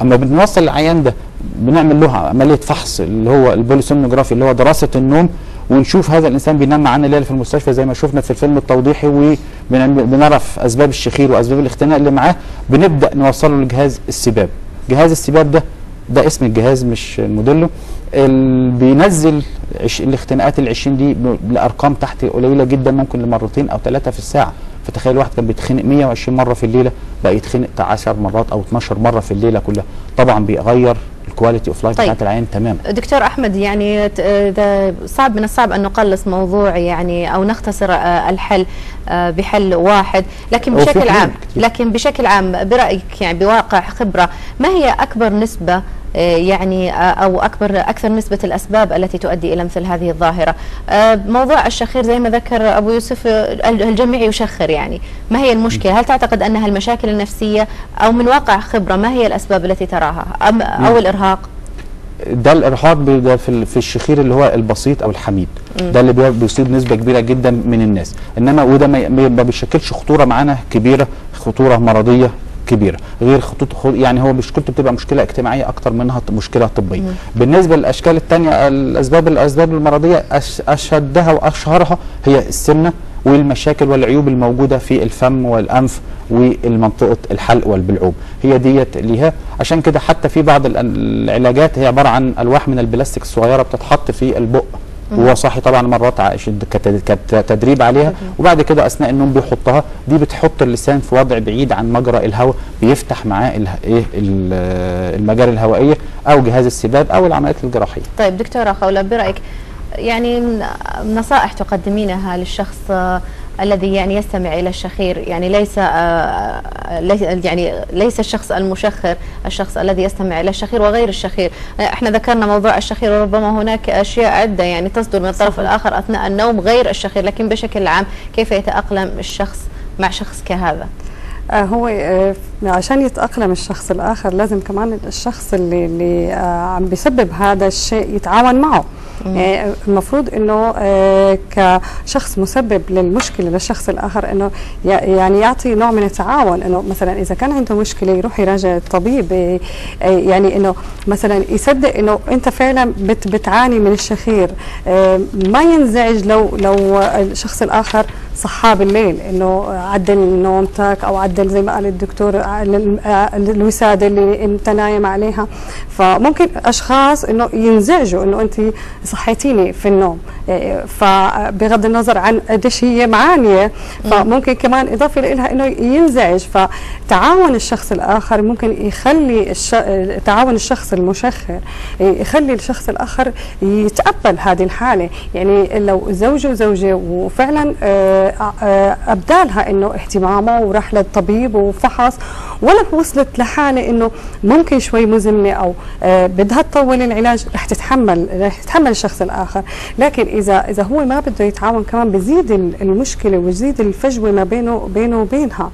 اما بنوصل العيان ده بنعمل له عمليه فحص اللي هو البوليسومنوجرافي اللي هو دراسه النوم، ونشوف هذا الانسان بينام معانا ليله في المستشفى زي ما شفنا في الفيلم التوضيحي، وبنعرف اسباب الشخير واسباب الاختناق اللي معاه، بنبدا نوصله لجهاز السباب. جهاز السباب ده اسم الجهاز مش موديله، بينزل الاختناقات ال20 دي لارقام تحت قليله جدا، ممكن لمرتين او 3 في الساعه. فتخيل واحد كان بيتخنق 120 مره في الليله بقى يتخنق 10 مرات او 12 مره في الليله كلها، طبعا بيغير الكواليتي اوف لايف بتاعت العين تماما. دكتور احمد، يعني صعب من الصعب ان نقلص موضوع يعني او نختصر الحل بحل واحد، لكن بشكل عام برايك يعني بواقع خبره، ما هي اكبر نسبه يعني او اكثر نسبه الاسباب التي تؤدي الى مثل هذه الظاهره؟ موضوع الشخير زي ما ذكر ابو يوسف الجميع يشخر، يعني ما هي المشكله؟ هل تعتقد انها المشاكل النفسيه او من واقع خبره ما هي الاسباب التي تراها او الارهاق؟ ده الارهاق ده في الشخير اللي هو البسيط او الحميد، ده اللي بيصيب نسبه كبيره جدا من الناس، انما وده ما بيشكلش خطوره معانا كبيره، خطوره مرضيه كبيره، غير يعني هو مشكلته بتبقى مشكله اجتماعيه اكتر منها مشكله طبيه. بالنسبه للاشكال الثانيه الاسباب المرضيه اشدها واشهرها هي السمنه والمشاكل والعيوب الموجوده في الفم والانف والمنطقه الحلق والبلعوم، هي ديت ليها. عشان كده حتى في بعض العلاجات هي عباره عن الواح من البلاستيك الصغيره بتتحط في البق وهو صاحي طبعا مرات كتدريب عليها، وبعد كده اثناء النوم بيحطها، دي بتحط اللسان في وضع بعيد عن مجرى الهواء، بيفتح معاه المجاري الهوائيه او جهاز السباب او العمليات الجراحيه. طيب دكتوره خوله، برايك يعني نصائح تقدمينها للشخص الذي يعني يستمع الى الشخير، يعني ليس الشخص المشخر، الشخص الذي يستمع الى الشخير وغير الشخير. احنا ذكرنا موضوع الشخير وربما هناك اشياء عده يعني تصدر من الطرف الاخر اثناء النوم غير الشخير، لكن بشكل عام كيف يتاقلم الشخص مع شخص كهذا؟ هو عشان يتأقلم الشخص الآخر لازم كمان الشخص اللي عم بيسبب هذا الشيء يتعاون معه. المفروض انه كشخص مسبب للمشكله للشخص الاخر انه يعني يعطي نوع من التعاون، انه مثلا اذا كان عنده مشكله يروح يراجع الطبيب، يعني انه مثلا يصدق انه انت فعلا بتعاني من الشخير، ما ينزعج لو الشخص الاخر صحاه بالليل، انه عدل نومتك او عدل زي ما قال الدكتور الوساده اللي انت نايم عليها. فممكن اشخاص انه ينزعجوا انه انت صحيتيني في النوم، فبغض النظر عن قديش هي معانيه، فممكن كمان اضافه لها انه ينزعج. فتعاون الشخص الاخر ممكن يخلي تعاون الشخص المشخر يخلي الشخص الاخر يتقبل هذه الحاله. يعني لو زوجه وزوجه وفعلا ابدالها انه اهتمامه وراح للطبيب وفحص، ولا وصلت لحاله انه ممكن شوي مزمنه او بدها تطول العلاج، رح تتحمل الشخص الاخر. لكن اذا هو ما بده يتعاون كمان بزيد المشكله ويزيد الفجوه ما بينه وبينها.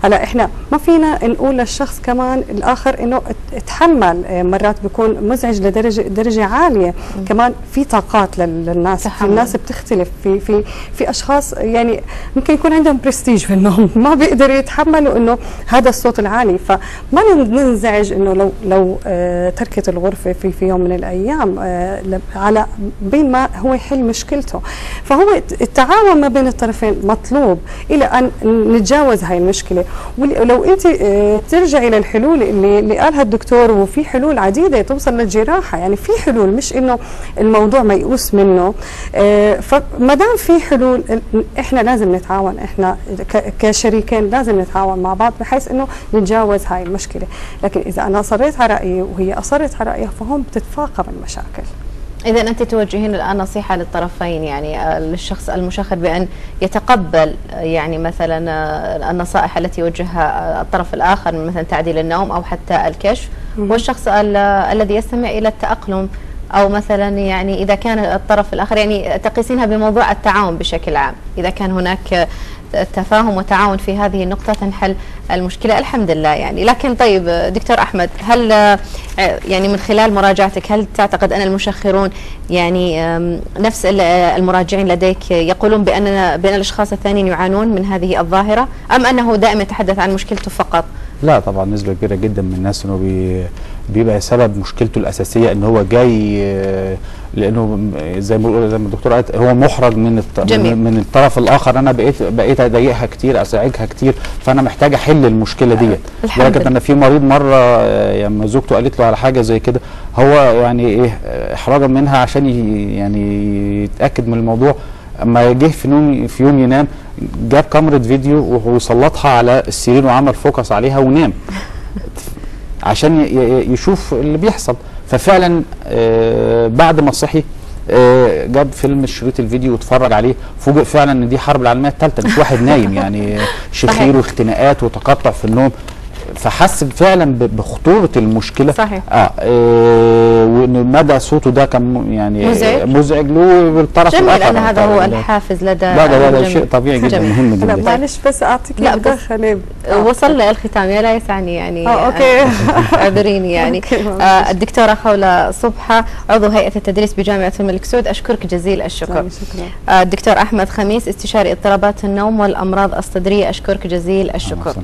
هلا احنا ما فينا نقول للشخص كمان الاخر انه اتحمل، مرات بيكون مزعج لدرجه عاليه. كمان في طاقات للناس، الناس بتختلف. في اشخاص يعني ممكن يكون عندهم برستيج في النوم، ما بيقدروا يتحملوا انه هذا الصوت العالي، فما ننزعج انه لو تركت الغرفه في يوم من الايام على بين ما هو يحل مشكلته. فهو التعاون ما بين الطرفين مطلوب الى ان نتجاوز هاي المشكله. ولو انت ترجعي للحلول اللي قالها الدكتور، وفي حلول عديده توصل للجراحه، يعني في حلول، مش انه الموضوع ميؤوس منه. فما دام في حلول احنا لازم نتعاون، احنا كشريكين لازم نتعاون مع بعض بحيث انه نتجاوز هاي المشكله. لكن اذا انا اصريت على رايي وهي اصرت على رايها فهم بتتفاقم المشاكل. إذا أنت توجهين الآن نصيحة للطرفين، يعني للشخص المشخر بأن يتقبل يعني مثلا النصائح التي يوجهها الطرف الآخر من مثلا تعديل النوم أو حتى الكشف، والشخص الذي يستمع إلى التأقلم، أو مثلا يعني إذا كان الطرف الآخر يعني تقيسينها بموضوع التعاون بشكل عام، إذا كان هناك تفاهم وتعاون في هذه النقطة تنحل المشكلة الحمد لله يعني. لكن طيب دكتور أحمد، هل يعني من خلال مراجعتك هل تعتقد أن المشخرون يعني نفس المراجعين لديك يقولون بأن الأشخاص الثانيين يعانون من هذه الظاهرة، أم أنه دائما يتحدث عن مشكلته فقط لا طبعا نسبة كبيرة جدا من الناس انه بيبقى سبب مشكلته الأساسية ان هو جاي لانه زي ما الدكتور قالت هو محرج من الطرف الآخر. انا بقيت اضايقها كتير، ازعجها كتير، فانا محتاج احل المشكلة ديت. لدرجة ان في مريض مرة لما زوجته قالت له على حاجة زي كده، هو يعني ايه احراجا منها عشان يعني يتأكد من الموضوع، اما جه في يوم ينام جاب كاميرا فيديو وسلطها على السرير وعمل فوكس عليها ونام عشان يشوف اللي بيحصل. ففعلا بعد ما صحي جاب فيلم شريط الفيديو واتفرج عليه، فوجئ فعلا ان دي حرب العالميه الثالثه مش واحد نايم، يعني شخير واختناقات وتقطع في النوم. فحس فعلا بخطوره المشكله. صحيح. وان مدى صوته ده كان يعني مزعج له بالطرف جميل الاخر. لان هذا هو الحافز لدى ده شيء طبيعي جدا مهم جدا. لا معلش بس اعطيك مداخله. وصلنا الختام يا لا يسعني يعني اوكي اعذريني يعني. الدكتوره خولة صبحة عضو هيئه التدريس بجامعه الملك سعود، اشكرك جزيل الشكر. الدكتور احمد خميس استشاري اضطرابات النوم والامراض الصدريه، اشكرك جزيل الشكر.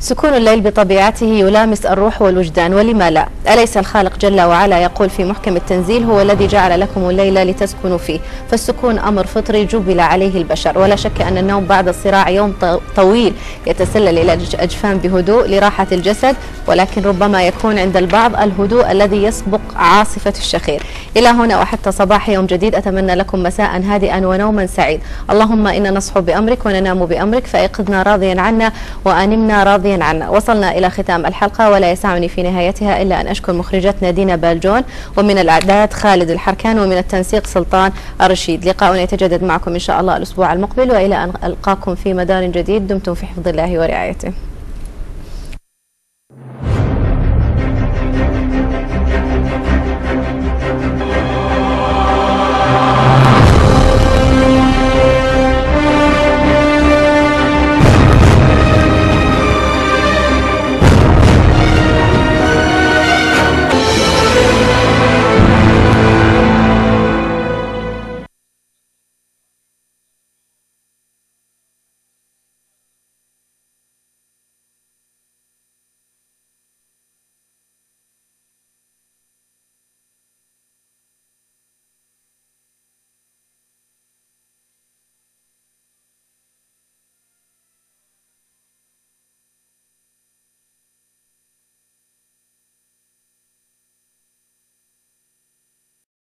سكون الليل بطبيعته يلامس الروح والوجدان، ولما لا؟ أليس الخالق جل وعلا يقول في محكم التنزيل: هو الذي جعل لكم الليل لتسكنوا فيه. فالسكون أمر فطري جبل عليه البشر، ولا شك أن النوم بعد الصراع يوم طويل يتسلل إلى الأجفان بهدوء لراحة الجسد، ولكن ربما يكون عند البعض الهدوء الذي يسبق عاصفة الشخير. إلى هنا وحتى صباح يوم جديد أتمنى لكم مساء هادئا ونوما سعيد. اللهم إنا نصحو بأمرك وننام بأمرك، فأيقظنا راضيا عنا وأنمنا راضيا عنا. وصلنا إلى ختام الحلقة، ولا يسعني في نهايتها إلا أن أشكر مخرجتنا دينا بالجون، ومن الإعداد خالد الحركان، ومن التنسيق سلطان الرشيد. لقاؤنا يتجدد معكم إن شاء الله الأسبوع المقبل، وإلى أن ألقاكم في مدار جديد دمتم في حفظ الله ورعايته.